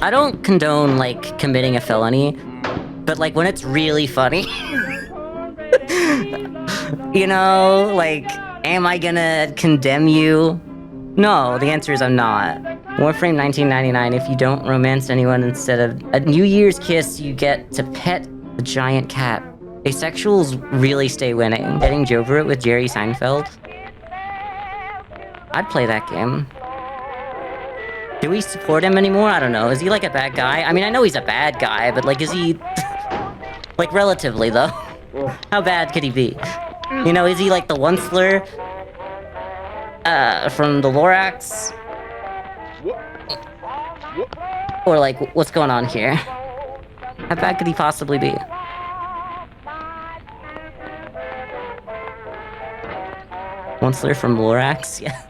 I don't condone, like, committing a felony, but, like, when it's really funny, you know, like, am I gonna condemn you? No, the answer is I'm not. Warframe 1999, if you don't romance anyone instead of a New Year's kiss, you get to pet a giant cat. Asexuals really stay winning. Getting over it with Jerry Seinfeld? I'd play that game. Do we support him anymore? I don't know. Is he like a bad guy? I mean, I know he's a bad guy, but like, is he... like, relatively, though? How bad could he be? You know, is he like the Onceler? From the Lorax? Or like, what's going on here? How bad could he possibly be? Onceler from Lorax? Yeah.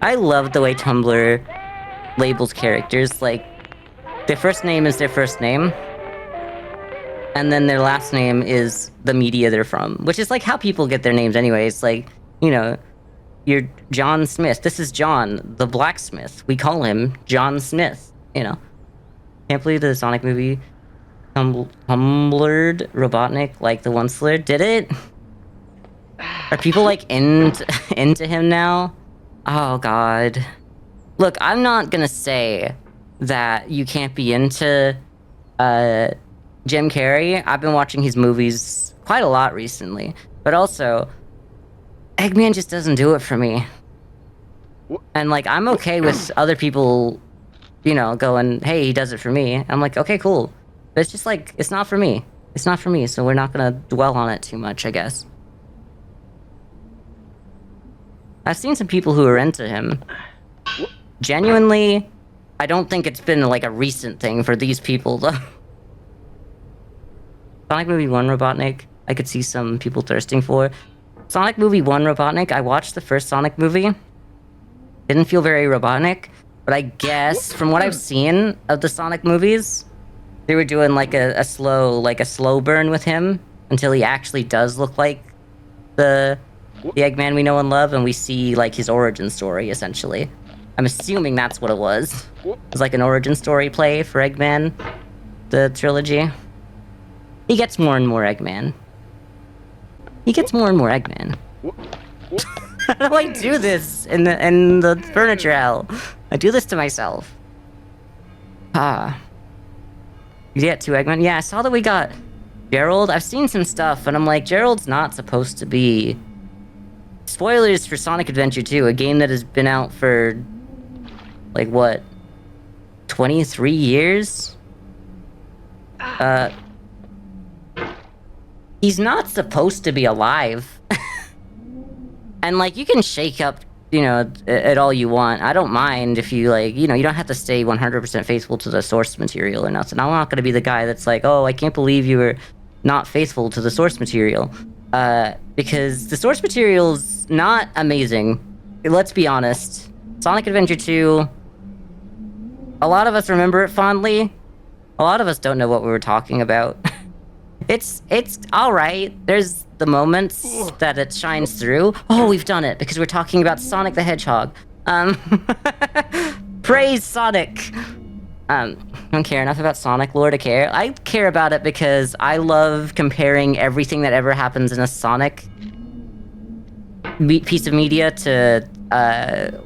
I love the way Tumblr labels characters, like, their first name is their first name, and then their last name is the media they're from, which is like how people get their names anyways. Like, you know, you're John Smith. This is John, the blacksmith. We call him John Smith, you know. Can't believe the Sonic movie Tumblred Robotnik like the Onceler. Did it? Are people like into him now? Oh god. Look, I'm not gonna say that you can't be into Jim Carrey. I've been watching his movies quite a lot recently. But also, Eggman just doesn't do it for me. And like, I'm okay with other people, you know, going, hey, he does it for me. I'm like, okay, cool. But it's just like, it's not for me. It's not for me, so we're not gonna dwell on it too much, I guess. I've seen some people who are into him. Genuinely, I don't think it's been like a recent thing for these people, though. Sonic Movie 1 Robotnik, I could see some people thirsting for. Sonic Movie 1 Robotnik, I watched the first Sonic movie. Didn't feel very Robotnik, but I guess from what I've seen of the Sonic movies, they were doing like a slow burn with him until he actually does look like the Eggman we know and love, and we see like his origin story essentially. I'm assuming that's what it was. It was like an origin story play for Eggman, the trilogy. He gets more and more Eggman. He gets more and more Eggman. How do I do this in the furniture hell? I do this to myself. Ah. You get 2 Eggman? Yeah, I saw that we got Gerald. I've seen some stuff, and I'm like, Gerald's not supposed to be... Spoilers for Sonic Adventure 2, a game that has been out for... like, what? 23 years? He's not supposed to be alive. And, like, you can shake up, you know, it all you want. I don't mind if you, like, you know, you don't have to stay 100% faithful to the source material or nothing. I'm not gonna be the guy that's like, oh, I can't believe you were not faithful to the source material. Because the source material's not amazing. Let's be honest. Sonic Adventure 2, a lot of us remember it fondly. A lot of us don't know what we were talking about. It's alright. There's the moments that it shines through. Oh, we've done it, because we're talking about Sonic the Hedgehog. Praise Sonic! I don't care enough about Sonic lore to care. I care about it because I love comparing everything that ever happens in a Sonic piece of media to,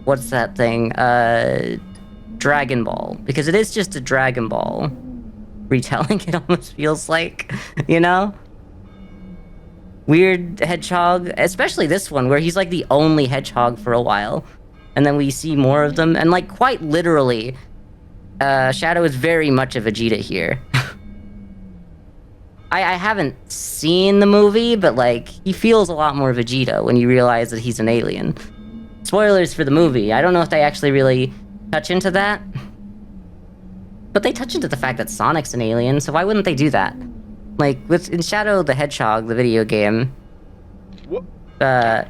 what's that thing? Dragon Ball. Because it is just a Dragon Ball retelling, it almost feels like, you know? Weird hedgehog, especially this one, where he's like the only hedgehog for a while. And then we see more of them, and like quite literally, Shadow is very much a Vegeta here. I haven't seen the movie, but like, he feels a lot more Vegeta when you realize that he's an alien. Spoilers for the movie, I don't know if they actually really touch into that. But they touch into the fact that Sonic's an alien, so why wouldn't they do that? Like, in Shadow the Hedgehog, the video game,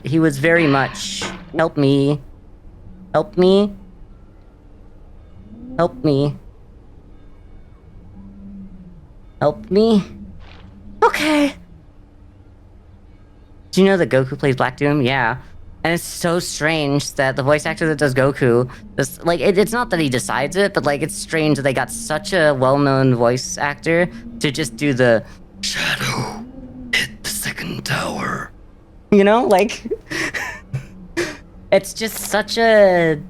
he was very much, help me, help me, help me, help me. Okay. Do you know that Goku plays Black Doom? Yeah. And it's so strange that the voice actor that does Goku, just, like, it's not that he decides it, but, like, it's strange that they got such a well-known voice actor to just do the Shadow hit the second tower. You know, like, it's just such a...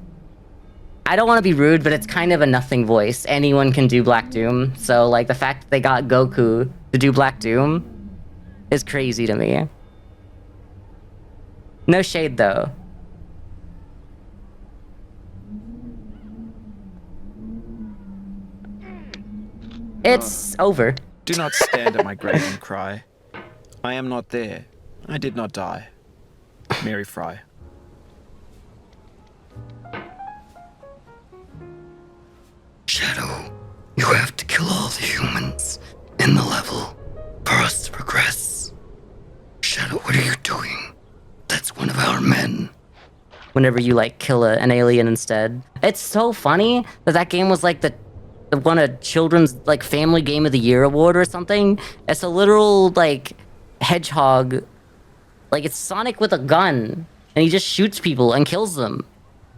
I don't want to be rude, but it's kind of a nothing voice. Anyone can do Black Doom. So, like, the fact that they got Goku to do Black Doom is crazy to me. No shade, though. It's over. Do not stand at my grave and cry. I am not there. I did not die. Mary Fry. Shadow, you have to kill all the humans in the level for us to progress. Shadow, what are you doing? That's one of our men. Whenever you, like, kill an alien instead. It's so funny that that game was, like, the won a children's, like, family game of the year award or something. It's a literal, like, hedgehog. Like, it's Sonic with a gun, and he just shoots people and kills them.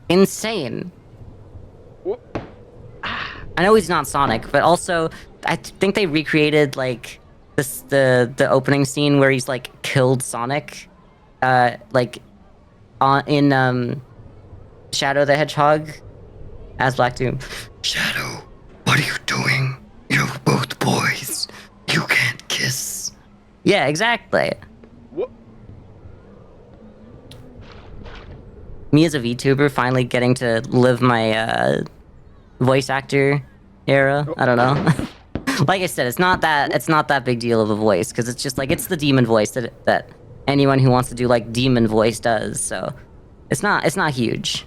Insane. I know he's not Sonic, but also I think they recreated, like, the opening scene where he's, like, killed Sonic, like, in Shadow the Hedgehog as Black Doom. Shadow, what are you doing? You're both boys. You can't kiss. Yeah, exactly. What? Me as a VTuber finally getting to live my voice actor era. I don't know. Like I said, it's not that big deal of a voice, because it's just like, it's the demon voice that anyone who wants to do, like, demon voice does. So it's not huge.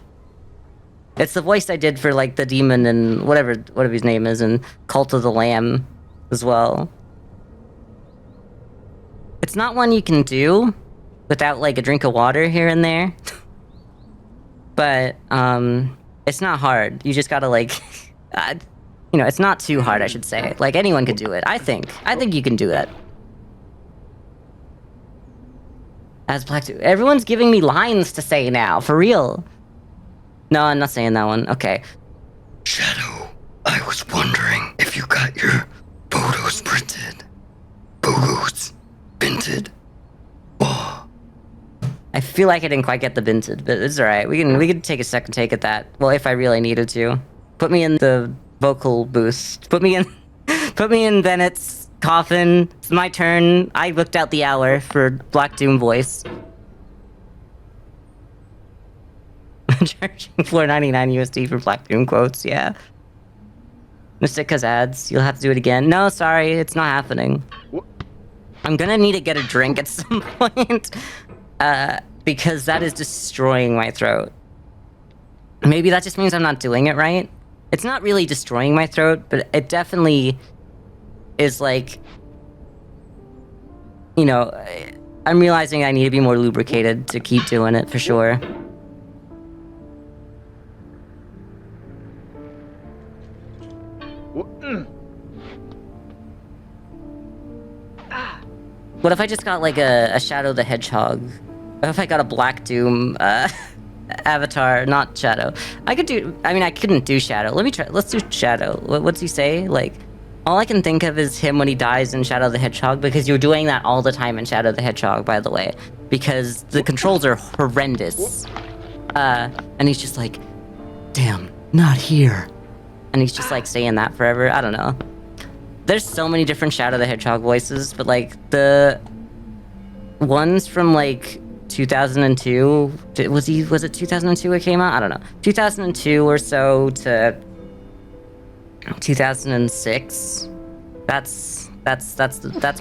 It's the voice I did for, like, the demon and whatever his name is, and Cult of the Lamb as well. It's not one you can do without, like, a drink of water here and there. But it's not hard. You just gotta, like, you know, it's not too hard, I should say. Like, anyone could do it. I think you can do it. As Black Doom. Everyone's giving me lines to say now, for real. No, I'm not saying that one. Okay. Shadow, I was wondering if you got your photos printed. Photos printed. Oh. I feel like I didn't quite get the binted, but it's alright. We can take a second take at that. Well, if I really needed to. Put me in the vocal booth. Put me in Bennett's coffin. It's my turn. I booked out the hour for Black Doom voice. Charging $4.99 USD for Black Doom quotes, yeah. Mystica's ads. You'll have to do it again. No, sorry, it's not happening. I'm gonna need to get a drink at some point. Because that is destroying my throat. Maybe that just means I'm not doing it right. It's not really destroying my throat, but it definitely is, like, you know, I'm realizing I need to be more lubricated to keep doing it for sure. What if I just got, like, a Shadow the Hedgehog? What if I got a Black Doom avatar, not Shadow? I couldn't do Shadow. Let's do Shadow. What's he say? Like, all I can think of is him when he dies in Shadow the Hedgehog, because you're doing that all the time in Shadow the Hedgehog, by the way. Because the controls are horrendous. And he's just like, damn, not here. And he's just, like, saying that forever. I don't know. There's so many different Shadow the Hedgehog voices, but, like, the ones from, like, 2002, was it 2002 it came out? I don't know. 2002 or so to 2006. That's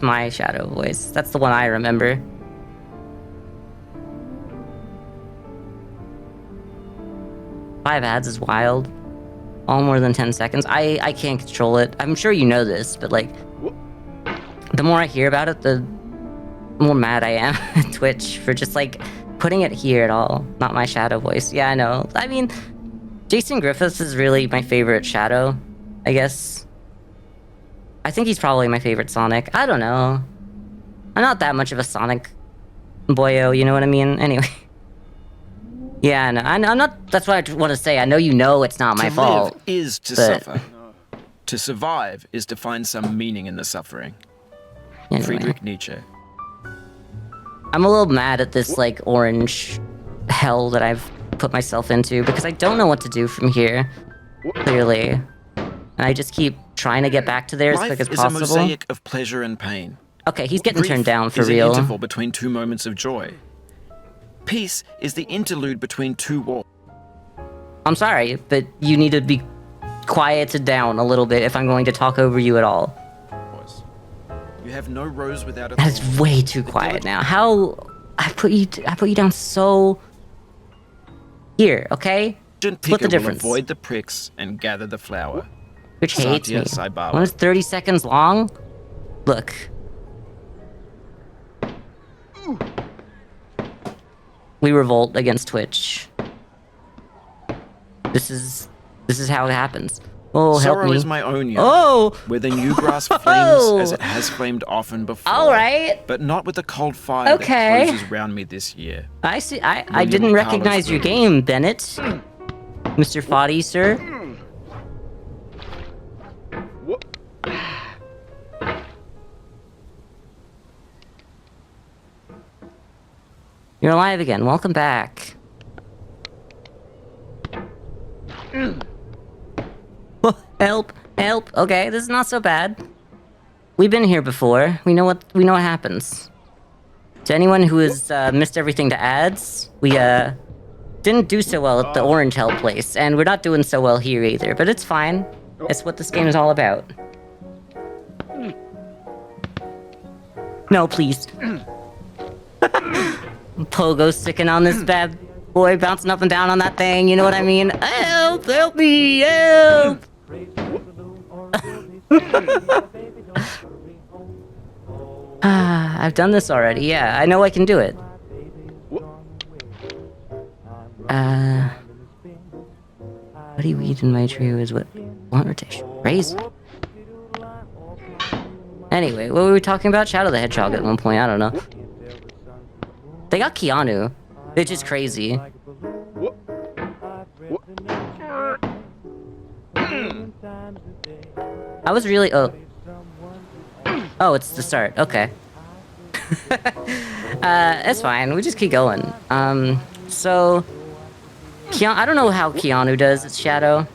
my Shadow voice. That's the one I remember. Five ads is wild. All more than 10 seconds. I can't control it. I'm sure you know this, but, like, the more I hear about it, the more mad I am at Twitch for just, like, putting it here at all. Not my Shadow voice. Yeah, I know. I mean, Jason Griffiths is really my favorite Shadow, I guess. I think he's probably my favorite Sonic. I don't know. I'm not that much of a Sonic boyo, you know what I mean? Anyway. Yeah, and I'm not. That's what I want to say. I know you know it's not my To fault. live is to but- suffer. To survive is to find some meaning in the suffering. Anyway. Friedrich Nietzsche. I'm a little mad at this like orange hell that I've put myself into because I don't know what to do from here. Clearly, and I just keep trying to get back to there as Life quick as is possible. a mosaic of pleasure and pain. Okay, he's getting Grief turned down for is real. an interval between two moments of joy. Peace is the interlude between two wars. I'm sorry, but you need to be quieted down a little bit if I'm going to talk over you at all. You have no rose without a That is thorn. way too quiet now. How I put you down so here, okay? Diligent Split the picker will difference. avoid the pricks and gather the flower. Which hates Satya me. Sai When it's 30 seconds long, look. We revolt against Twitch. This is how it happens. Oh, help Sorrow me. is my own young, Oh, where the new grass flames as it has flamed often before. all right. But not with the cold fire Okay. that closes round me this year. I see. I William didn't Carlos recognize your Williams. game, Bennett. Mr. Foddy, sir. You're alive again. Welcome back. Oh, help! Help! Okay, this is not so bad. We've been here before. We know what happens. To anyone who has missed everything to ads, we didn't do so well at the Orange Hell place, and we're not doing so well here either. But it's fine. It's what this game is all about. No, please. Pogo sticking on this bad boy, bouncing up and down on that thing. You know what I mean? Help! Help me! Help! I've done this already. Yeah, I know I can do it. What do you eat in my trio is what? Want rotation. Raise. Anyway, what were we talking about? Shadow the Hedgehog at one point. I don't know. They got Keanu, which is crazy. I was really oh, it's the start. Okay. It's fine. We just keep going. So Keanu, I don't know how Keanu does its Shadow,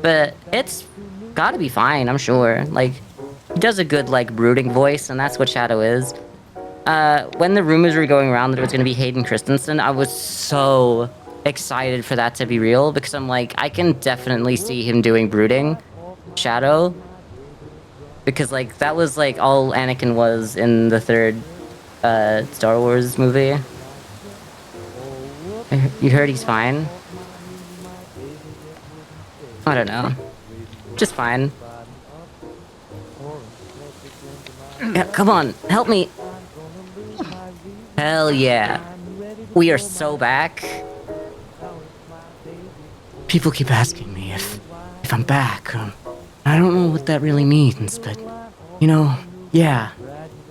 but it's gotta be fine. I'm sure. Like, he does a good like brooding voice, and that's what Shadow is. When the rumors were going around that it was gonna be Hayden Christensen, I was so excited for that to be real because I'm like, I can definitely see him doing brooding Shadow. Because, like, that was, like, all Anakin was in the third, Star Wars movie. You heard he's fine? I don't know. Just fine. Yeah, come on, help me. Hell yeah. We are so back. People keep asking me if I'm back. I don't know what that really means, but, you know, yeah,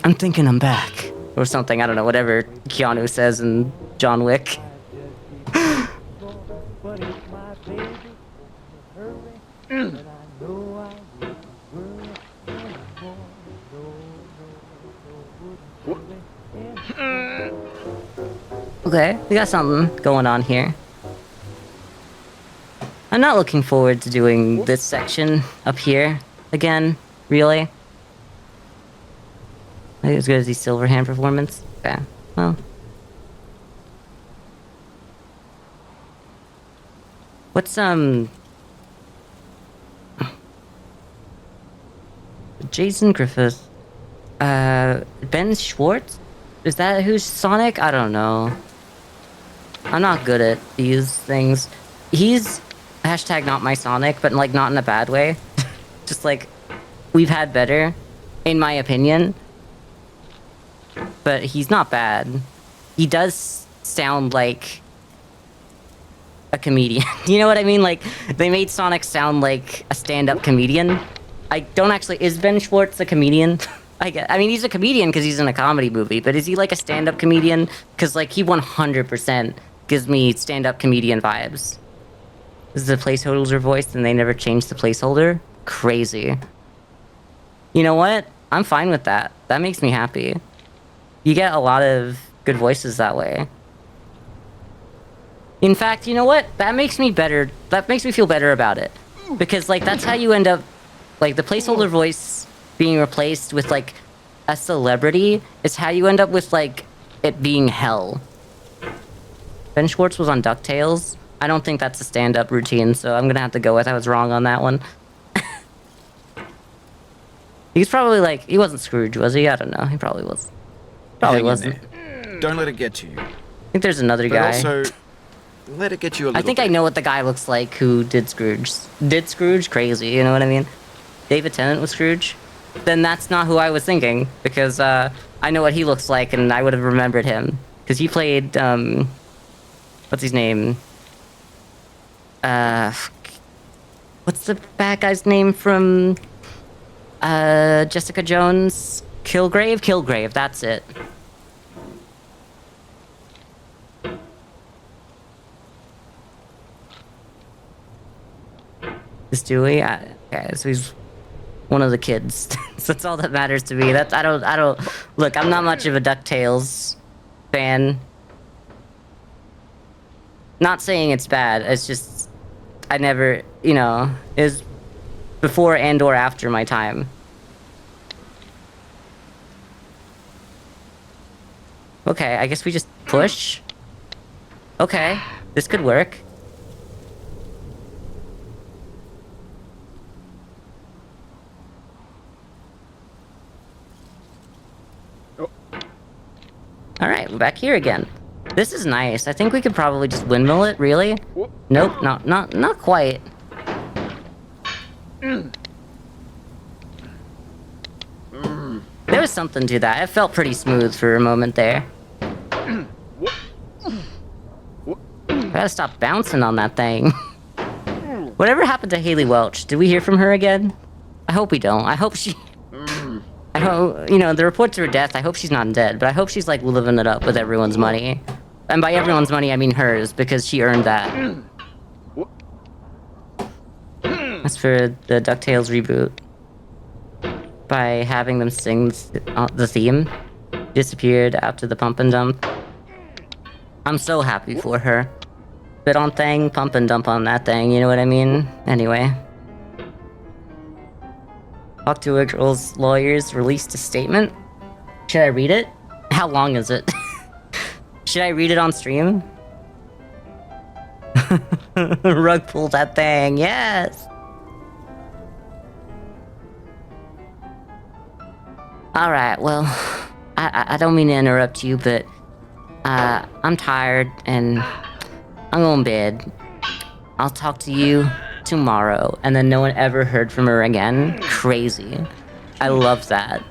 I'm thinking I'm back. Or something, I don't know, whatever Keanu says in John Wick. Okay, we got something going on here. I'm not looking forward to doing this section up here again, really. Maybe as good as the Silverhand performance. Okay, well. What's, Jason Griffith. Ben Schwartz? Is that who's Sonic? I don't know. I'm not good at these things. He's hashtag not my Sonic, but like not in a bad way. Just like, we've had better, in my opinion. But he's not bad. He does sound like a comedian. You know what I mean? Like, they made Sonic sound like a stand-up comedian. I don't actually... Is Ben Schwartz a comedian? I mean, he's a comedian because he's in a comedy movie, but is he like a stand-up comedian? Because, like, he 100% gives me stand-up comedian vibes. This is the placeholder voice, and they never changed the placeholder. Crazy. You know what? I'm fine with that. That makes me happy. You get a lot of good voices that way. In fact, you know what? That makes me better. That makes me feel better about it. Because, like, that's how you end up... Like, the placeholder voice being replaced with, like, a celebrity is how you end up with, like, it being hell. Ben Schwartz was on DuckTales. I don't think that's a stand-up routine, so I'm gonna have to go with I was wrong on that one. He's probably, like... He wasn't Scrooge, was he? I don't know. He probably was. Probably Hang in wasn't. there. Don't let it get to you. I think there's another But guy. also, let it get you a little I think bit. I know what the guy looks like who did Scrooge. Did Scrooge? Crazy, you know what I mean? David Tennant was Scrooge? Then that's not who I was thinking, because I know what he looks like, and I would have remembered him. Because he played, what's his name? What's the bad guy's name from, Jessica Jones? Kilgrave? Kilgrave, that's it. Is Dewey? Okay, so he's one of the kids. So that's all that matters to me. That's I don't look, I'm not much of a DuckTales fan. Not saying it's bad, it's just I never, you know, is before and or after my time. Okay, I guess we just push. Okay, this could work. Alright, we're back here again. This is nice. I think we could probably just windmill it, really? Nope, not quite. There was something to that. It felt pretty smooth for a moment there. I gotta stop bouncing on that thing. Whatever happened to Haley Welch? Did we hear from her again? I hope we don't. I hope she... I hope, you know, the reports of her death, I hope she's not dead, but I hope she's, like, living it up with everyone's money. And by everyone's money, I mean hers, because she earned that. That's for the DuckTales reboot. By having them sing the theme. Disappeared after the pump and dump. I'm so happy for her. Spit on thing, pump and dump on that thing, you know what I mean? Anyway. Talk to a Girl's lawyers released a statement. Should I read it? How long is it? Should I read it on stream? Rug pull that thing, yes! Alright, well, I don't mean to interrupt you, but I'm tired and I'm going to bed. I'll talk to you tomorrow, and then no one ever heard from her again. Crazy. I love that.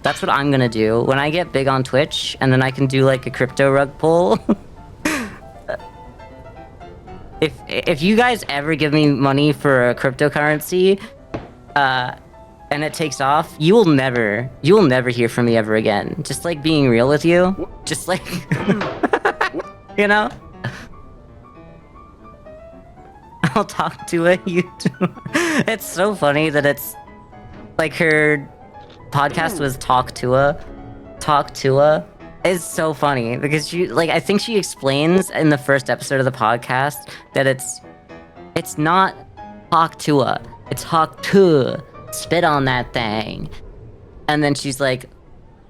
That's what I'm gonna do when I get big on Twitch, and then I can do like a crypto rug pull. If you guys ever give me money for a cryptocurrency, and it takes off, you will never hear from me ever again. Just like being real with you, just like, you know. I'll talk to a YouTuber. It's so funny that it's like her podcast was Talk to a. It's so funny because she, like, I think she explains in the first episode of the podcast that it's not Talk to a, it's Talk to, spit on that thing. And then she's like,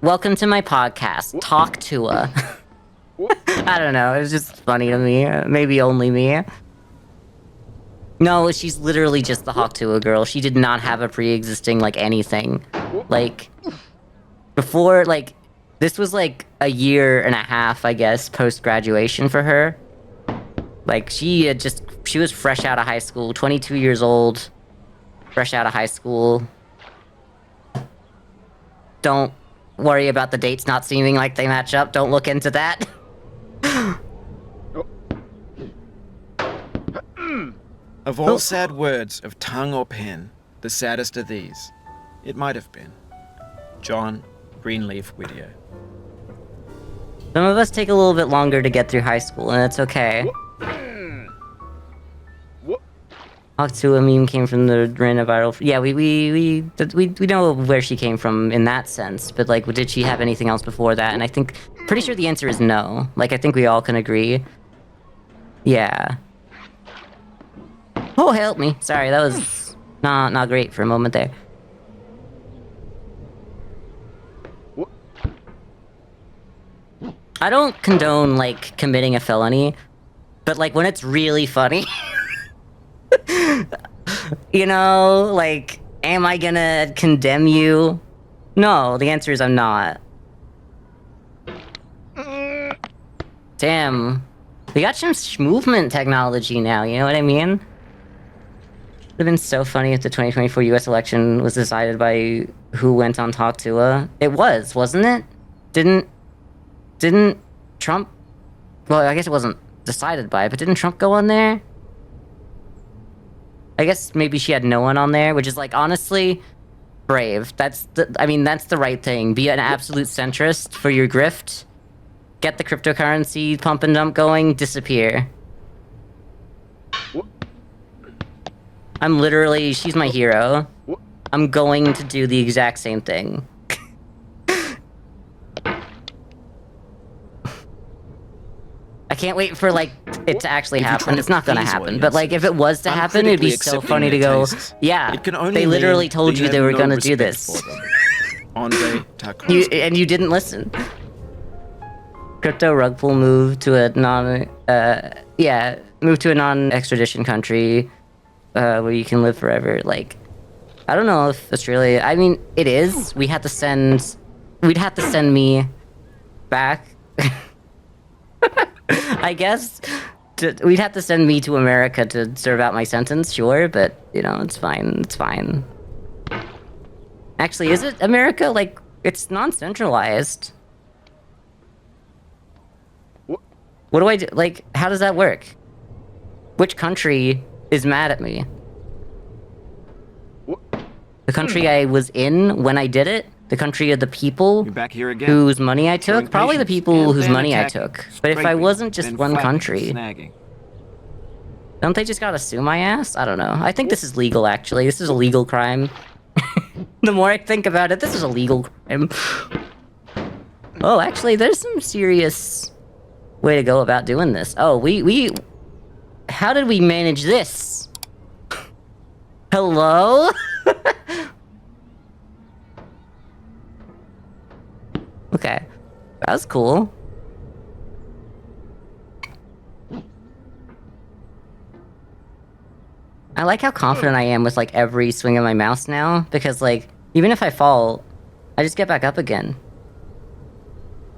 welcome to my podcast, Talk to a. I don't know, it was just funny to me. Maybe only me. No, she's literally just the Hawktua girl. She did not have a pre-existing, like, anything. Like, before, like, this was, like, a year and a half, I guess, post-graduation for her. Like, she was fresh out of high school, 22 years old, fresh out of high school. Don't worry about the dates not seeming like they match up. Don't look into that. Of all sad words of tongue or pen, the saddest of these, it might have been John Greenleaf Whittier. Some of us take a little bit longer to get through high school, and it's okay. Octua meme came from the random viral. Yeah, we know where she came from in that sense, but like, did she have anything else before that? And I think, pretty sure the answer is no. Like, I think we all can agree. Yeah. Oh, help me! Sorry, that was not great for a moment there. I don't condone like committing a felony, but like when it's really funny. You know, like, am I gonna condemn you? No, the answer is I'm not. Damn. We got some movement technology now, you know what I mean? It would have been so funny if the 2024 US election was decided by who went on Talk to. It was, wasn't it? Didn't Trump... Well, I guess it wasn't decided by, but didn't Trump go on there? I guess maybe she had no one on there, which is like, honestly, brave. That's the right thing. Be an absolute centrist for your grift. Get the cryptocurrency pump and dump going, disappear. I'm literally, she's my hero. I'm going to do the exact same thing. I can't wait for, like, it to actually happen. It's not gonna happen. But, like, if it was to happen, it'd be so funny to go, yeah, they literally told you they were gonna do this. And you didn't listen. Crypto rug pull moved to a non-extradition country where you can live forever. Like, I don't know if Australia... I mean, it is. We'd have to send me back. I guess we'd have to send me to America to serve out my sentence, sure, but, you know, it's fine. It's fine. Actually, is it America? Like, it's non-centralized. What do I do? Like, how does that work? Which country is mad at me? The country I was in when I did it? The country of the people back here again. Whose money I took? Showing Probably the patience people and whose then money I attacking, took. But if I scraping, wasn't just then one fighting, country, snagging. don't they just gotta sue my ass? I don't know. I think this is legal, actually. This is a legal crime. The more I think about it, this is a legal crime. Oh, actually, there's some serious way to go about doing this. Oh, we... How did we manage this? Hello? Okay. That was cool. I like how confident I am with, like, every swing of my mouse now, because, like, even if I fall, I just get back up again.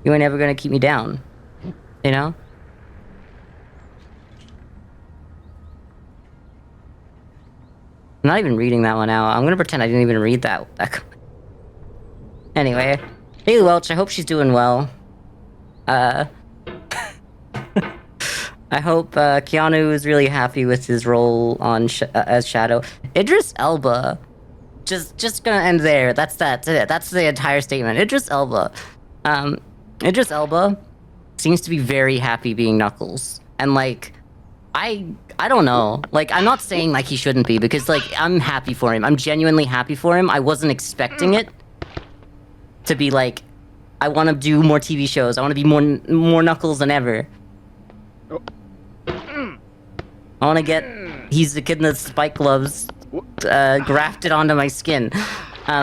You ain't ever gonna keep me down. You know? I'm not even reading that one out. I'm gonna pretend I didn't even read that. Anyway. Haley Welch, I hope she's doing well. I hope Keanu is really happy with his role on as Shadow. Idris Elba, just gonna end there. That's it. That's the entire statement. Idris Elba. Idris Elba seems to be very happy being Knuckles, and like, I don't know. Like, I'm not saying like he shouldn't be, because like I'm happy for him. I'm genuinely happy for him. I wasn't expecting it to be like, I want to do more TV shows. I want to be more Knuckles than ever. I want to get he's the kid in the spike gloves grafted onto my skin,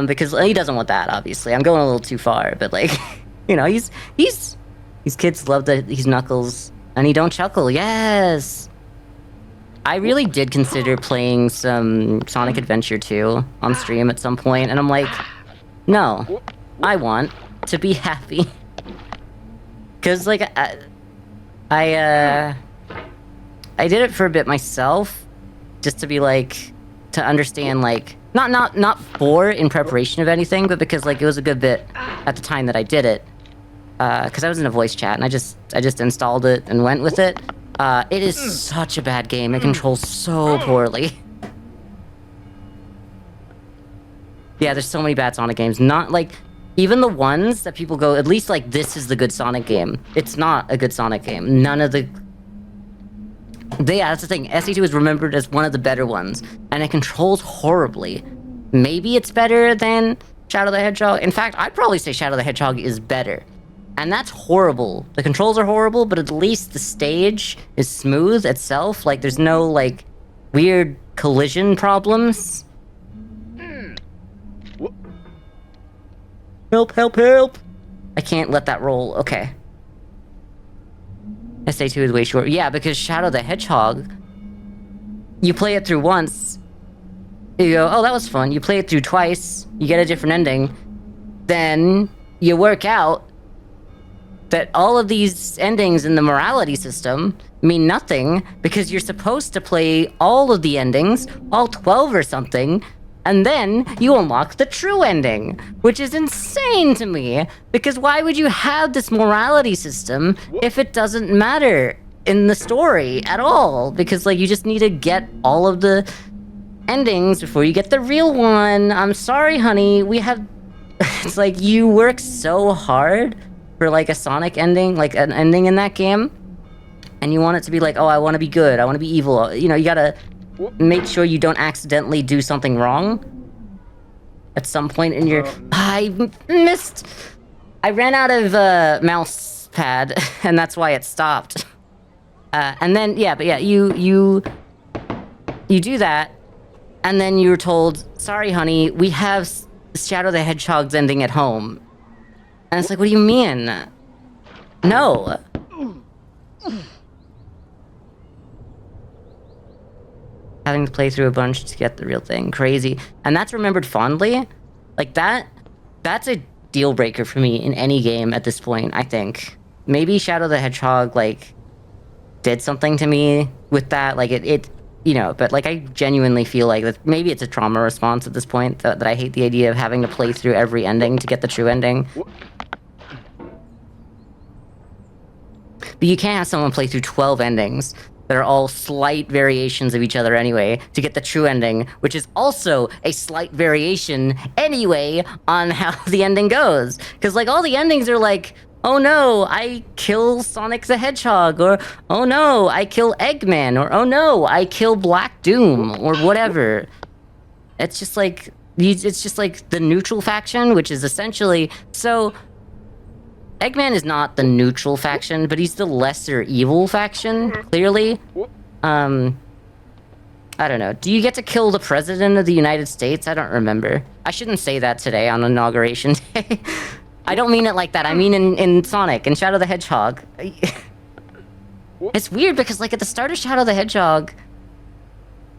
because he doesn't want that. Obviously, I'm going a little too far, but like, you know, these kids love that he's Knuckles, and he don't chuckle. Yes. I really did consider playing some Sonic Adventure 2 on stream at some point, and I'm like, no, I want to be happy. Cause like I did it for a bit myself, just to be like, to understand, like, not for in preparation of anything, but because like it was a good bit at the time that I did it. Cause I was in a voice chat and I just installed it and went with it. It is such a bad game. It controls so poorly. Yeah, there's so many bad Sonic games. Not like, even the ones that people go, at least like this is the good Sonic game. It's not a good Sonic game. None of the... Yeah, that's the thing. SE2 is remembered as one of the better ones, and it controls horribly. Maybe it's better than Shadow the Hedgehog. In fact, I'd probably say Shadow the Hedgehog is better. And that's horrible. The controls are horrible, but at least the stage is smooth itself. Like, there's no, like, weird collision problems. Help, help, help! I can't let that roll. Okay. SA2 is way short. Yeah, because Shadow the Hedgehog, you play it through once, you go, oh, that was fun. You play it through twice, you get a different ending, then you work out that all of these endings in the morality system mean nothing because you're supposed to play all of the endings, all 12 or something, and then you unlock the true ending, which is insane to me, because why would you have this morality system if it doesn't matter in the story at all? Because, like, you just need to get all of the endings before you get the real one. I'm sorry, honey, we have... It's like, you work so hard for, like, a Sonic ending, like, an ending in that game, and you want it to be like, oh, I want to be good, I want to be evil. You know, you gotta make sure you don't accidentally do something wrong at some point in your... I missed... I ran out of mouse pad, and that's why it stopped. And then, yeah, but yeah, you do that, and then you're told, sorry, honey, we have Shadow the Hedgehog's ending at home. And it's like, what do you mean? No. Having to play through a bunch to get the real thing. Crazy. And that's remembered fondly. Like, that's a deal breaker for me in any game at this point, I think. Maybe Shadow the Hedgehog, like, did something to me with that. Like, it you know, but, like, I genuinely feel like that maybe it's a trauma response at this point, that I hate the idea of having to play through every ending to get the true ending. But you can't have someone play through 12 endings that are all slight variations of each other anyway to get the true ending, which is also a slight variation anyway on how the ending goes. Because, like, all the endings are like, oh no, I kill Sonic the Hedgehog, or oh no, I kill Eggman, or oh no, I kill Black Doom, or whatever. It's just like the neutral faction, which is essentially... So, Eggman is not the neutral faction, but he's the lesser evil faction, clearly. I don't know. Do you get to kill the President of the United States? I don't remember. I shouldn't say that today on Inauguration Day. I don't mean it like that. I mean in Sonic, in Shadow the Hedgehog. It's weird because, like, at the start of Shadow the Hedgehog,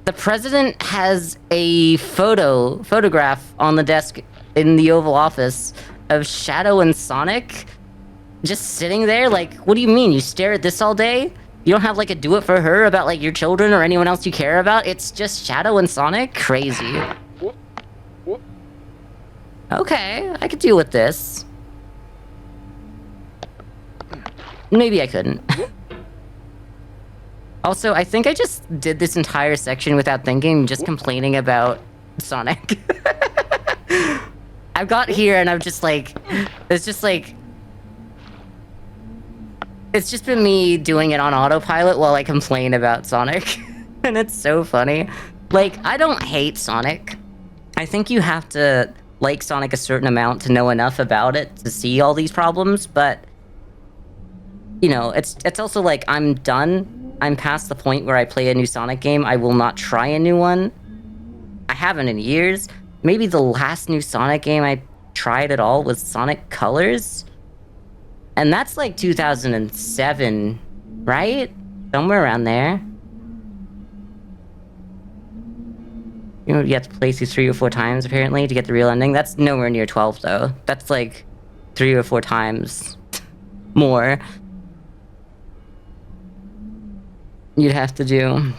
the President has a photograph on the desk in the Oval Office of Shadow and Sonic just sitting there. Like, what do you mean? You stare at this all day? You don't have, like, a do it for her about, like, your children or anyone else you care about? It's just Shadow and Sonic? Crazy. Okay, I could deal with this. Maybe I couldn't. Also, I think I just did this entire section without thinking, just complaining about Sonic. I've got here and I'm just like... It's just like... It's just been me doing it on autopilot while I complain about Sonic. And it's so funny. Like, I don't hate Sonic. I think you have to like Sonic a certain amount to know enough about it to see all these problems, but... You know, it's also like, I'm done. I'm past the point where I play a new Sonic game. I will not try a new one. I haven't in years. Maybe the last new Sonic game I tried at all was Sonic Colors. And that's like 2007, right? Somewhere around there. You know, you have to play through 3 or 4 times, apparently, to get the real ending. That's nowhere near 12, though. That's like 3 or 4 times more you'd have to do.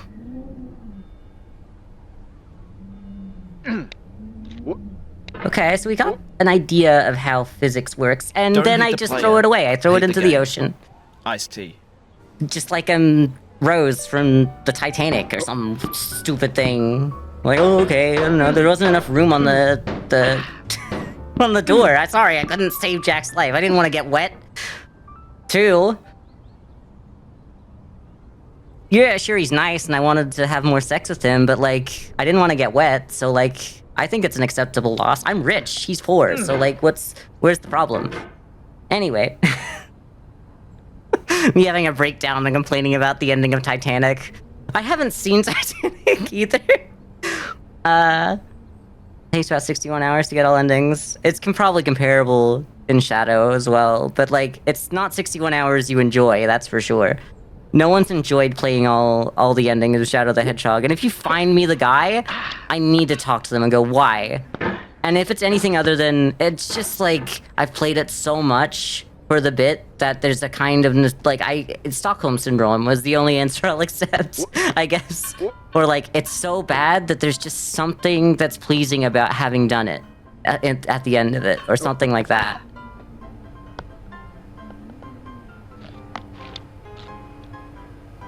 Okay, so we got an idea of how physics works, and Don't then hit I the just player. throw it away. I throw it Hit into the the game. ocean. Iced tea. Just like Rose from the Titanic or some stupid thing. Like, oh, okay, I don't know, there wasn't enough room on the on the door. I'm sorry, I couldn't save Jack's life. I didn't want to get wet. 2, yeah, sure, he's nice, and I wanted to have more sex with him, but, like, I didn't want to get wet, so, like, I think it's an acceptable loss. I'm rich, he's poor, so, like, where's the problem? Anyway. Me having a breakdown and complaining about the ending of Titanic. I haven't seen Titanic either. Takes about 61 hours to get all endings. It's probably comparable in Shadow as well, but, like, it's not 61 hours you enjoy, that's for sure. No one's enjoyed playing all the endings of Shadow the Hedgehog, and if you find me the guy, I need to talk to them and go, why? And if it's anything other than, it's just like, I've played it so much for the bit that there's a kind of, like, Stockholm Syndrome was the only answer I'll accept, I guess. Or, like, it's so bad that there's just something that's pleasing about having done it at the end of it, or something like that.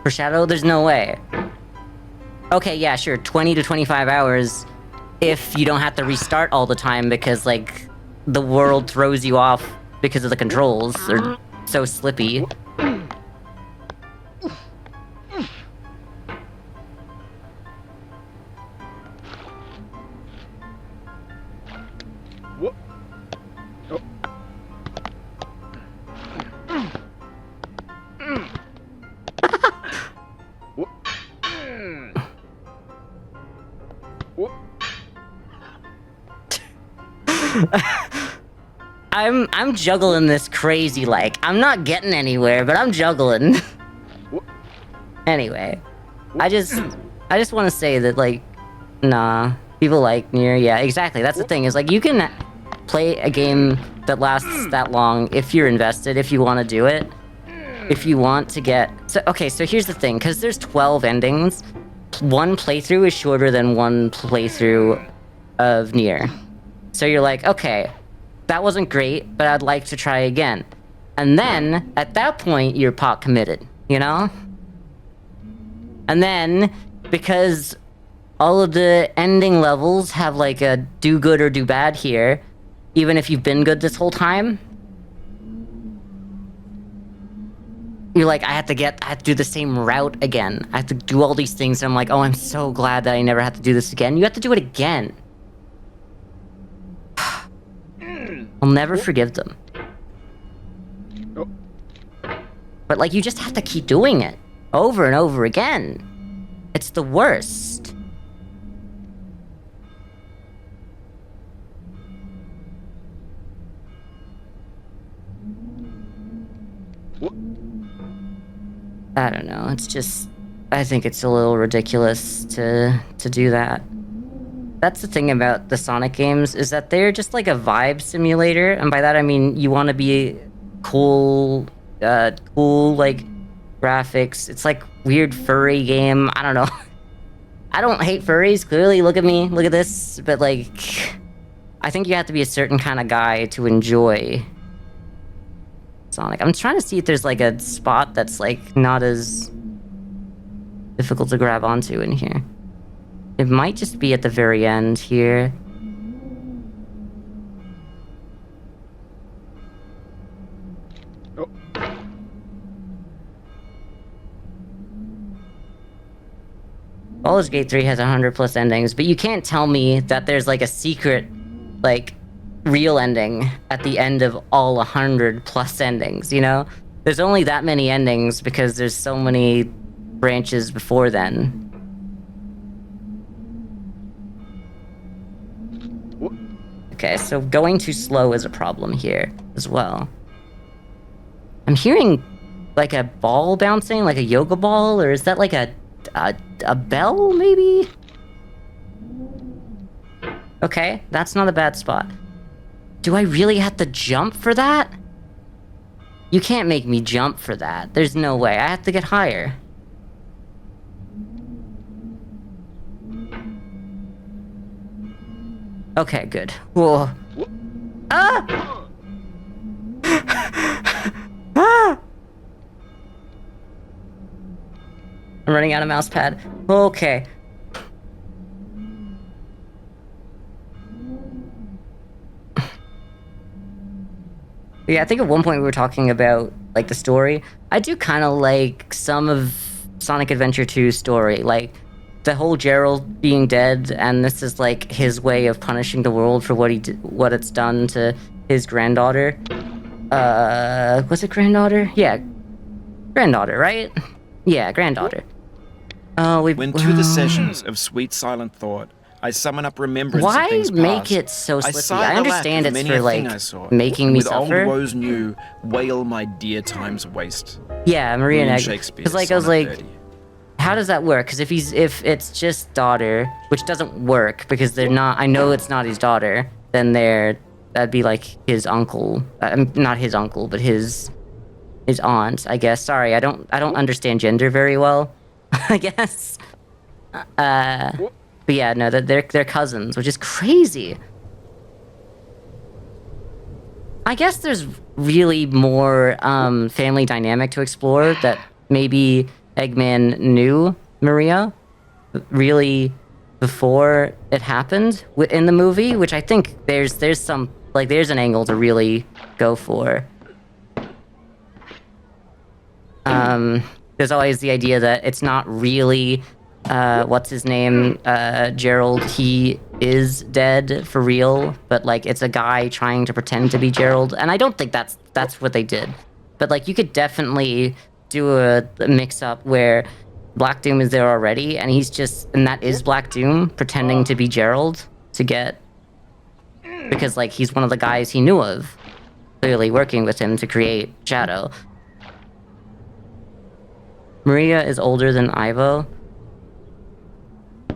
For Shadow, there's no way. Okay, yeah, sure, 20 to 25 hours if you don't have to restart all the time because, like, the world throws you off because of the controls are so slippy. I'm juggling this crazy, like, I'm not getting anywhere, but I'm juggling. Anyway, I just want to say that, like, nah, people like Nier, yeah, exactly, that's the thing, is, like, you can play a game that lasts that long if you're invested, if you want to do it, if you want to get... So, okay, so here's the thing, because there's 12 endings, one playthrough is shorter than one playthrough of Nier. So you're like, okay, that wasn't great, but I'd like to try again. And then, at that point, you're pot committed, you know? And then, because all of the ending levels have, like, a do good or do bad here, even if you've been good this whole time, you're like, I have to do the same route again. I have to do all these things, and I'm like, oh, I'm so glad that I never have to do this again. You have to do it again. I'll never forgive them. But, like, you just have to keep doing it. Over and over again. It's the worst. I don't know, it's just... I think it's a little ridiculous to do that. That's the thing about the Sonic games, is that they're just like a vibe simulator, and by that I mean you want to be cool, like, graphics. It's like weird furry game, I don't know. I don't hate furries, clearly, look at me, look at this, but, like, I think you have to be a certain kind of guy to enjoy Sonic. I'm trying to see if there's, like, a spot that's, like, not as difficult to grab onto in here. It might just be at the very end here. Oh. Baldur's Gate 3 has 100+ endings, but you can't tell me that there's, like, a secret, like, real ending at the end of all 100+ endings, you know? There's only that many endings because there's so many branches before then. Okay, so going too slow is a problem here as well. I'm hearing, like, a ball bouncing, like a yoga ball, or is that like a bell, maybe? Okay, that's not a bad spot. Do I really have to jump for that? You can't make me jump for that. There's no way. I have to get higher. Okay, good. Whoa. Ah! Ah! I'm running out of mouse pad. Okay. Yeah, I think at one point we were talking about like the story. I do kind of like some of Sonic Adventure 2's story, like the whole Gerald being dead, and this is like his way of punishing the world for what it's done to his granddaughter. Was it granddaughter? Yeah, granddaughter, right? Yeah, granddaughter. When to the sessions of sweet silent thought, I summon up remembrance of Why things make past. it so I slippy? sigh I the lack understand of it's many for a thing like I saw, making and me with suffer. old woes new, wail my dear times waste. Yeah, Maria William and Shakespeare, because like I was Sonnet like, 30. how does that work? Because if it's just daughter, which doesn't work because they're not. I know it's not his daughter. Then that'd be like his uncle, not his uncle, but his aunt, I guess. Sorry, I don't understand gender very well. I guess. But yeah, no, they're cousins, which is crazy. I guess there's really more family dynamic to explore that maybe Eggman knew Maria really before it happened in the movie, which I think there's an angle to really go for. There's always the idea that it's not really what's his name, Gerald. He is dead for real, but like it's a guy trying to pretend to be Gerald, and I don't think that's what they did. But like you could definitely do a mix-up where Black Doom is there already, and that is Black Doom pretending to be Gerald to get, because like he's one of the guys he knew of, clearly working with him to create Shadow. Maria is older than Ivo.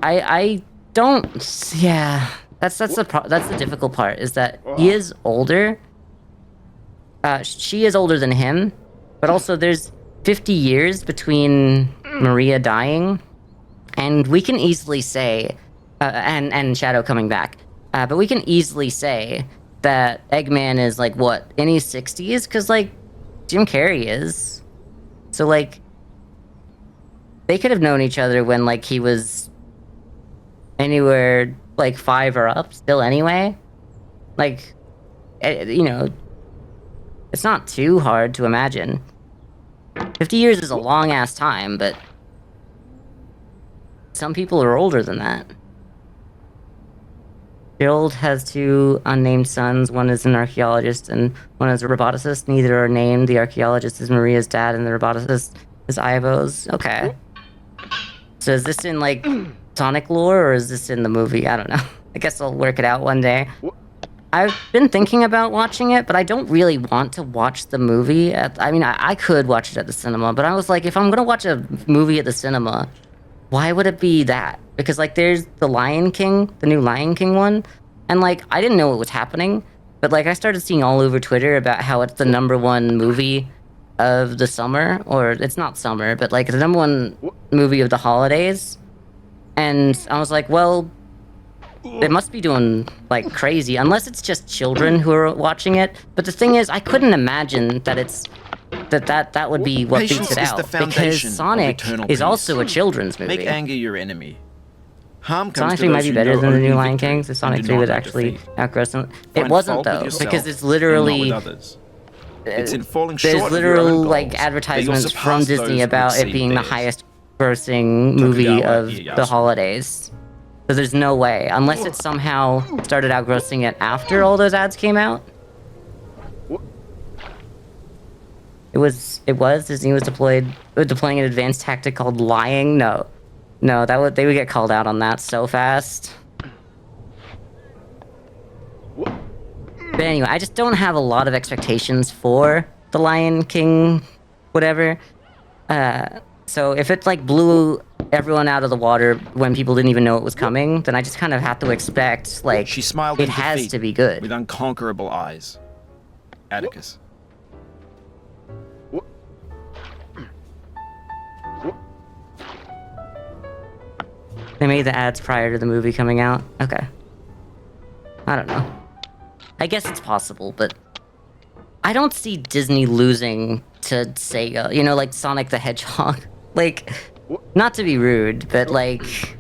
I don't. Yeah, that's the difficult part, is that he is older. She is older than him, but also there's 50 years between Maria dying, and we can easily say, and Shadow coming back, but we can easily say that Eggman is like what, in his 60s, because like Jim Carrey is. So like they could have known each other when like he was anywhere like 5 or up still anyway. Like, you know, it's not too hard to imagine. 50 years is a long ass time, but some people are older than that. Gerald has 2 unnamed sons. One is an archaeologist and one is a roboticist. Neither are named. The archaeologist is Maria's dad and the roboticist is Ivo's. Okay. So is this in like Sonic lore, or is this in the movie? I don't know. I guess I'll work it out one day. I've been thinking about watching it, but I don't really want to watch the movie. I could watch it at the cinema, but I was like, if I'm gonna watch a movie at the cinema, why would it be that? Because like there's the Lion King, the new Lion King one, and like I didn't know what was happening, but like I started seeing all over Twitter about how it's the #1 movie of the summer, or it's not summer, but like the #1 movie of the holidays. And I was like, well, it must be doing like crazy, unless it's just children who are watching it. But the thing is, I couldn't imagine that that would be what Patience beats it is out, the because foundation of Sonic eternal is peace. also a children's movie. Make anger your enemy. Harm comes Sonic to 3 might those be who better know than the only new Lion victory King, so and Sonic do 3 not would know actually defeat. outgrow some. It Find wasn't fault with though, yourself because it's and not literally with others. It's in falling there's short of your literal own like goals that advertisements you'll from surpass Disney those who about it exceed being the theirs. highest grossing movie Tokugawa of Ieyasu. the holidays. So there's no way, unless it somehow started outgrossing it after all those ads came out. It was Disney was deploying an advanced tactic called lying. No, they would get called out on that so fast. But anyway, I just don't have a lot of expectations for the Lion King, whatever. So if it like blew everyone out of the water when people didn't even know it was coming, then I just kind of have to expect like She smiled it in has defeat to be good. with unconquerable eyes. Atticus. They made the ads prior to the movie coming out. Okay. I don't know. I guess it's possible, but I don't see Disney losing to Sega. You know, like Sonic the Hedgehog. Like, not to be rude, but like,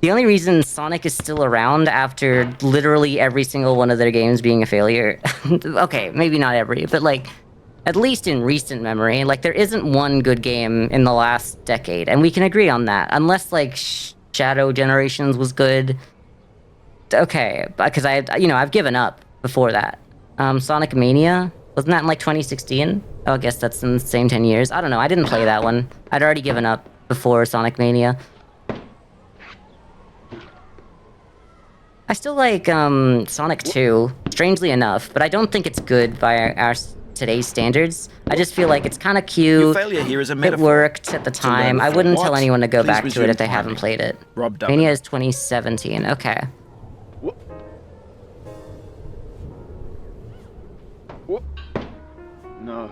The only reason Sonic is still around after literally every single one of their games being a failure, okay, maybe not every, but like, at least in recent memory, like there isn't one good game in the last decade, and we can agree on that. Unless like Shadow Generations was good. Okay, because I've given up before that. Sonic Mania, wasn't that in like 2016? Oh, I guess that's in the same 10 years. I don't know. I didn't play that one. I'd already given up before Sonic Mania. I still like Sonic 2, strangely enough, but I don't think it's good by our today's standards. I just feel like it's kind of cute. Your failure here is a It metaphor. worked at the time. I wouldn't tell What? anyone to go Please back to it resume if they haven't climbing. played it. Rob Dublin. Mania is 2017. Okay. No.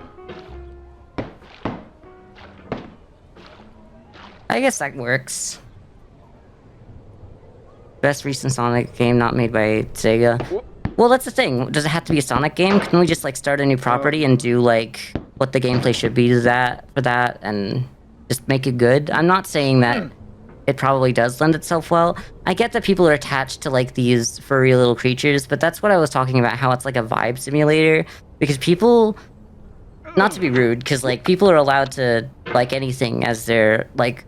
I guess that works. Best recent Sonic game not made by Sega. Well, that's the thing. Does it have to be a Sonic game? Can we just like start a new property and do like what the gameplay should be to that for that and just make it good? I'm not saying that it probably does lend itself well. I get that people are attached to like these furry little creatures, but that's what I was talking about, how it's like a vibe simulator. Because people, not to be rude, because like people are allowed to like anything as their like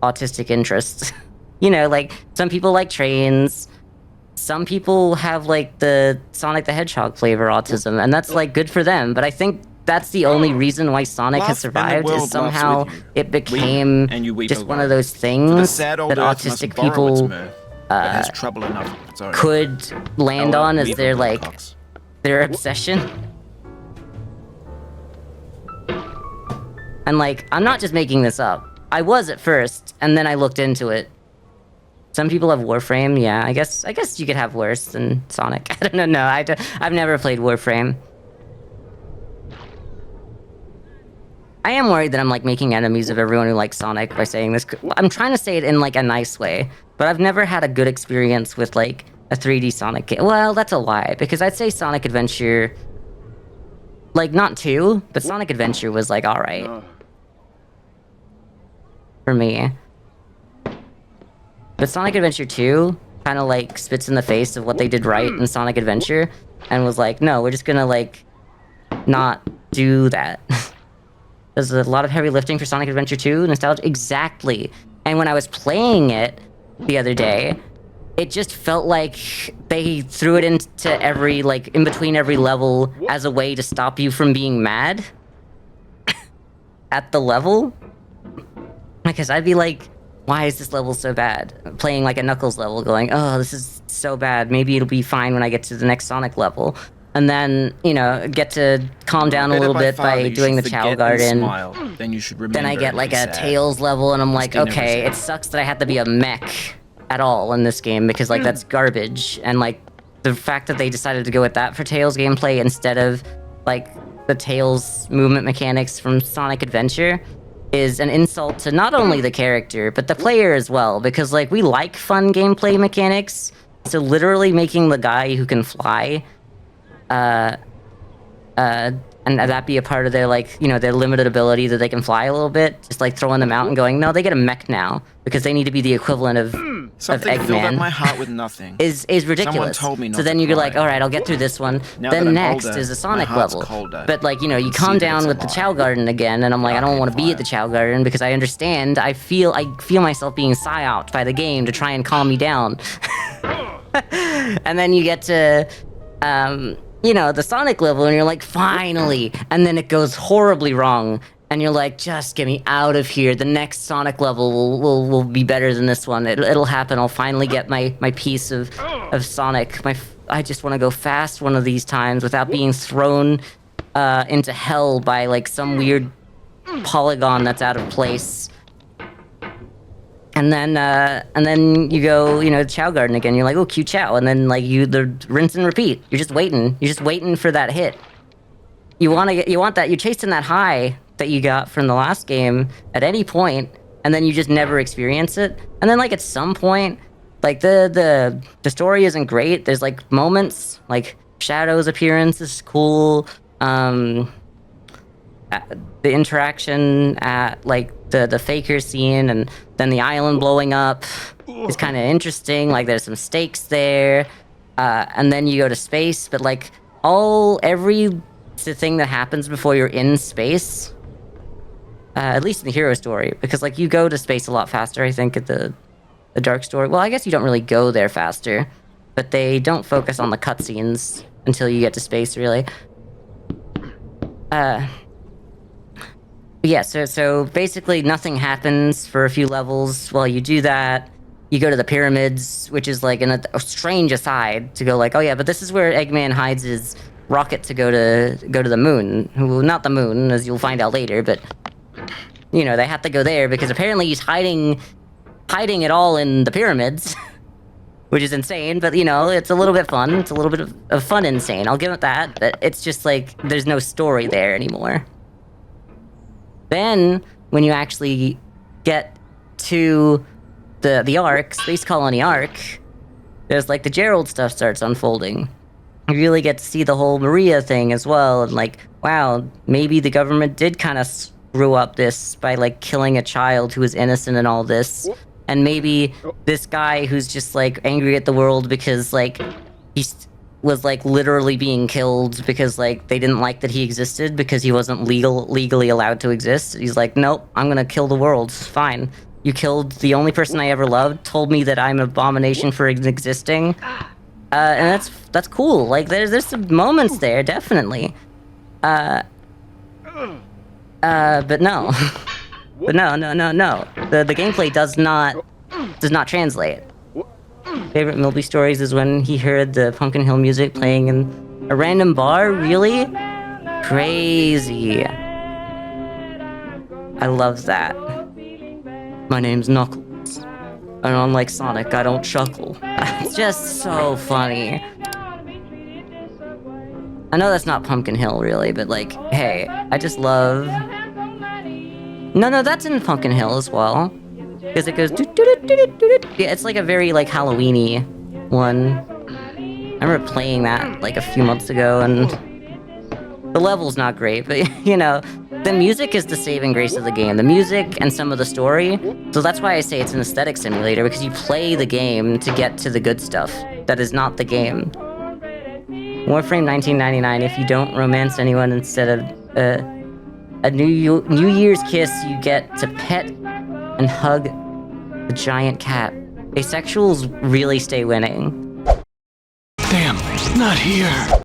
autistic interests. You know, like some people like trains. Some people have like the Sonic the Hedgehog flavor autism, and that's like good for them. But I think that's the only reason why Sonic has Laugh and the survived world is laughs somehow with you. it became and you weep just one alone. of those For the things sad that old earth must autistic borrow its people mirth, but has trouble enough of its own. could land Oh, on as weep their alone, like Cox. their obsession. And like, I'm not just making this up. I was at first, and then I looked into it. Some people have Warframe, yeah. I guess you could have worse than Sonic. I don't know. I've never played Warframe. I am worried that I'm like making enemies of everyone who likes Sonic by saying this. I'm trying to say it in like a nice way, but I've never had a good experience with like a 3D Sonic game. Well, that's a lie, because I'd say Sonic Adventure, like not 2, but Sonic Adventure was like alright. For me. But Sonic Adventure 2 kind of like spits in the face of what they did right in Sonic Adventure and was like, no, we're just gonna like not do that. There's a lot of heavy lifting for Sonic Adventure 2, nostalgia, exactly. And when I was playing it the other day, it just felt like they threw it into every, like, in between every level as a way to stop you from being mad at the level. Because I'd be like, why is this level so bad? Playing like a Knuckles level, going, oh, this is so bad. Maybe it'll be fine when I get to the next Sonic level. And then, you know, get to calm down a little bit by doing the Chow Garden. Then you should Then I get like a Tails level, and I'm like, okay, it sucks that I have to be a mech at all in this game, because like that's garbage. And like the fact that they decided to go with that for Tails gameplay instead of like the Tails movement mechanics from Sonic Adventure is an insult to not only the character, but the player as well, because like we like fun gameplay mechanics, so literally making the guy who can fly and that be a part of their, like, you know, their limited ability that they can fly a little bit, just like throwing them out and going, no, they get a mech now because they need to be the equivalent of Something filled up Eggman. my heart with nothing. is ridiculous. Someone told me not so then to you're cry. like, all right, I'll get through this one. Now that Then I'm next older, is a my Sonic heart's level. colder. But like, you know, you I calm see that down it's a with the lie. Chow Garden again, and I'm like, I don't Dark want to be fire. at the Chow Garden because I understand. I feel myself being psyoped by the game to try and calm me down. And then you get to you know, the Sonic level, and you're like, finally! And then it goes horribly wrong, and you're like, just get me out of here. The next Sonic level will be better than this one. It'll happen. I'll finally get my piece of Sonic. I just want to go fast one of these times without being thrown into hell by like some weird polygon that's out of place. And then you go, you know, Chow Garden again. You're like, oh, cute Chow. And then like the rinse and repeat. You're just waiting. You're just waiting for that hit. You want that. You're chasing that high that you got from the last game at any point, and then you just never experience it. And then like at some point, like the story isn't great. There's like moments, like Shadow's appearance is cool. The interaction at like the Faker scene, and then the island blowing up. is kind of interesting. Like, there's some stakes there. And then you go to space, but like every thing that happens before you're in space, at least in the hero story, because like you go to space a lot faster, I think, at the dark story. Well, I guess you don't really go there faster, but they don't focus on the cutscenes until you get to space, really. Yeah, so basically nothing happens for a few levels while you do that. You go to the pyramids, which is like a strange aside to go like, oh yeah, but this is where Eggman hides his rocket to go to the moon. Well, not the moon, as you'll find out later, but you know, they have to go there because apparently he's hiding it all in the pyramids, which is insane, but you know, it's a little bit fun. It's a little bit of fun insane. I'll give it that, but it's just like there's no story there anymore. Then, when you actually get to the arc, Space Colony arc, there's like the Gerald stuff starts unfolding. You really get to see the whole Maria thing as well, and like, wow, maybe the government did kind of screw up this by like killing a child who was innocent in all this. And maybe this guy who's just like angry at the world because like was like literally being killed because like they didn't like that he existed because he wasn't legally allowed to exist. He's like, nope, I'm gonna kill the world. Fine. You killed the only person I ever loved, told me that I'm an abomination for existing. And that's cool. Like there's some moments there, definitely. But no. But no. The gameplay does not translate. Favorite Milby stories is when he heard the Pumpkin Hill music playing in a random bar. Really? Crazy. I love that. My name's Knuckles. And unlike Sonic, I don't chuckle. It's just so funny. I know that's not Pumpkin Hill, really, but like, hey, I just love... No, that's in Pumpkin Hill as well. Because it goes... Yeah, it's like a very, like, Halloween-y one. I remember playing that, like, a few months ago, and... The level's not great, but, you know, the music is the saving grace of the game. The music and some of the story. So that's why I say it's an aesthetic simulator, because you play the game to get to the good stuff. That is not the game. Warframe 1999, if you don't romance anyone instead of a New Year's kiss, you get to pet and hug the giant cat. Asexuals really stay winning. Damn, it's not here.